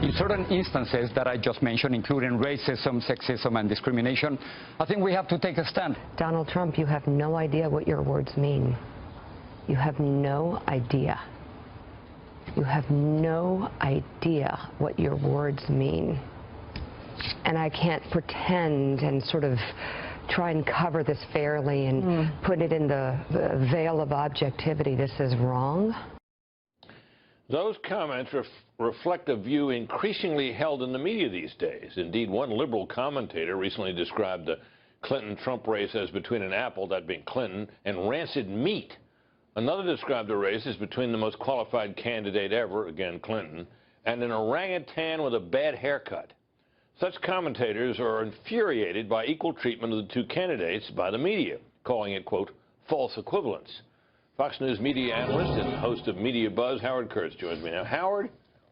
in certain instances that I just mentioned, including racism, sexism, and discrimination, I think we have to take a stand. Donald Trump, you have no idea what your words mean. You have no idea. You have no idea what your words mean. And I can't pretend and sort of try and cover this fairly and put it in the veil of objectivity. This is wrong. Those comments reflect a view increasingly held in the media these days. Indeed, one liberal commentator recently described the Clinton-Trump race as between an apple, that being Clinton, and rancid meat. Another described the race as between the most qualified candidate ever, again Clinton, and an orangutan with a bad haircut. Such commentators are infuriated by equal treatment of the two candidates by the media, calling it, quote, false equivalence. Fox News media analyst and host of Media Buzz, Howard Kurtz, joins me now. Howard,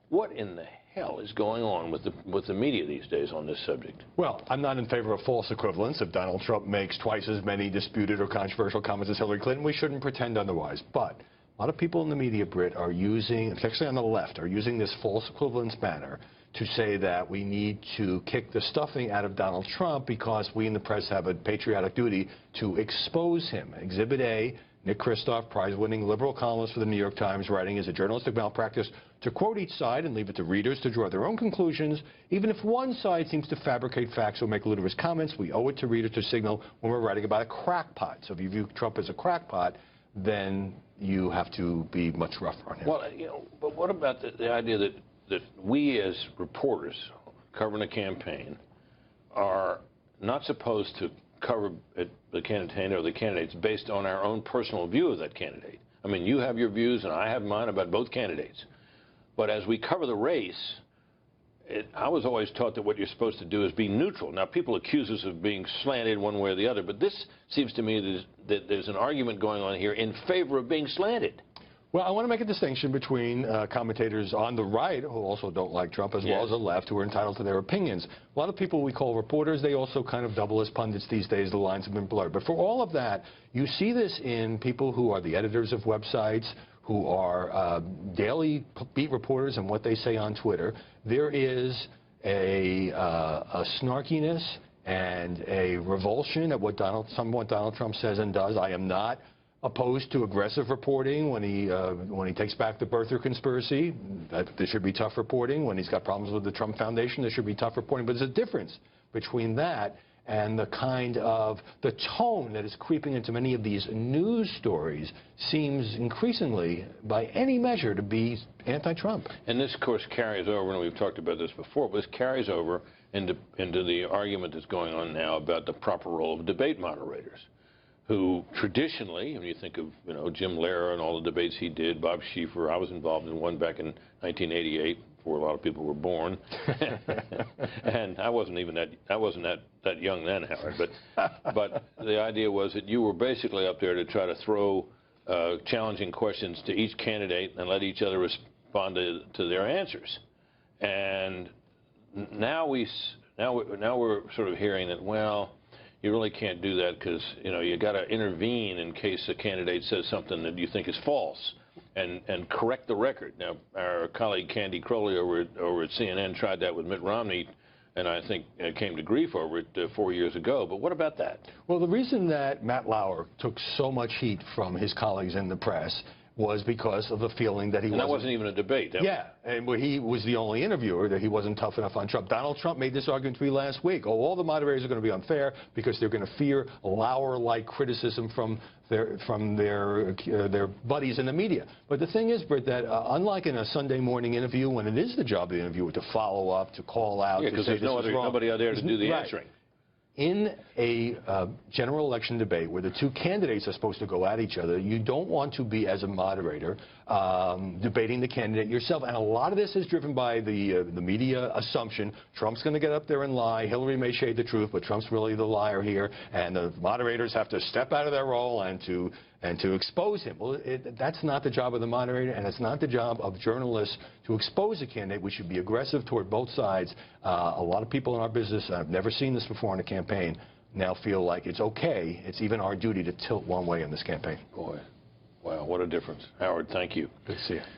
what in the hell is going on with the media these days on this subject? Well, I'm not in favor of false equivalence. If Donald Trump makes twice as many disputed or controversial comments as Hillary Clinton, we shouldn't pretend otherwise. But a lot of people in the media, Britt, are using, especially on the left, are using this false equivalence banner to say that we need to kick the stuffing out of Donald Trump because we in the press have a patriotic duty to expose him. Exhibit A, Nick Kristof, prize-winning liberal columnist for the New York Times, writing is a journalistic malpractice to quote each side and leave it to readers to draw their own conclusions. Even if one side seems to fabricate facts or make ludicrous comments, we owe it to readers to signal when we're writing about a crackpot. So if you view Trump as a crackpot, then you have to be much rougher on him. Well, you know, but what about the idea that we as reporters covering a campaign are not supposed to cover the candidate or the candidates based on our own personal view of that candidate? I mean, you have your views and I have mine about both candidates. But as we cover the race, I was always taught that what you're supposed to do is be neutral. Now, people accuse us of being slanted one way or the other, but this seems to me that there's an argument going on here in favor of being slanted. Well, I want to make a distinction between commentators on the right, who also don't like Trump, as well as the left, who are entitled to their opinions. A lot of people we call reporters, they also kind of double as pundits these days. The lines have been blurred. But for all of that, you see this in people who are the editors of websites, who are daily beat reporters and what they say on Twitter. There is a snarkiness and a revulsion at what Donald Trump says and does. I am not opposed to aggressive reporting when he takes back the birther conspiracy. There should be tough reporting. When he's got problems with the Trump Foundation, there should be tough reporting. But there's a difference between that and the kind of the tone that is creeping into many of these news stories seems increasingly, by any measure, to be anti-Trump. And this, of course, carries over, and we've talked about this before, but this carries over into the argument that's going on now about the proper role of debate moderators, who traditionally, when you think of, you know, Jim Lehrer and all the debates he did, Bob Schieffer, I was involved in one back in 1988, before a lot of people were born, and I wasn't that young then, Howard. But the idea was that you were basically up there to try to throw challenging questions to each candidate and let each other respond to their answers. And now we're sort of hearing that, well, you really can't do that because, you know, you got to intervene in case a candidate says something that you think is false and correct the record. Now, our colleague Candy Crowley over at CNN tried that with Mitt Romney, and I think came to grief over it 4 years ago. But what about that? Well, the reason that Matt Lauer took so much heat from his colleagues in the press was because of the feeling that he wasn't... that wasn't even a debate. And he was the only interviewer that he wasn't tough enough on Trump. Donald Trump made this argument to me last week. Oh, all the moderators are going to be unfair because they're going to fear Lauer-like criticism from their buddies in the media. But the thing is, Britt, that unlike in a Sunday morning interview, when it is the job of the interviewer to follow up, to call out, because there's nobody out there to do the answering. In a general election debate where the two candidates are supposed to go at each other, you don't want to be, as a moderator, debating the candidate yourself. And a lot of this is driven by the media assumption Trump's going to get up there and lie. Hillary may shade the truth, but Trump's really the liar here. And the moderators have to step out of their role and to expose him. Well, that's not the job of the moderator, and it's not the job of journalists to expose a candidate. We should be aggressive toward both sides. A lot of people in our business, I've never seen this before in a campaign, now feel like it's okay, it's even our duty to tilt one way in this campaign. Boy, wow, what a difference. Howard, thank you. Good to see you.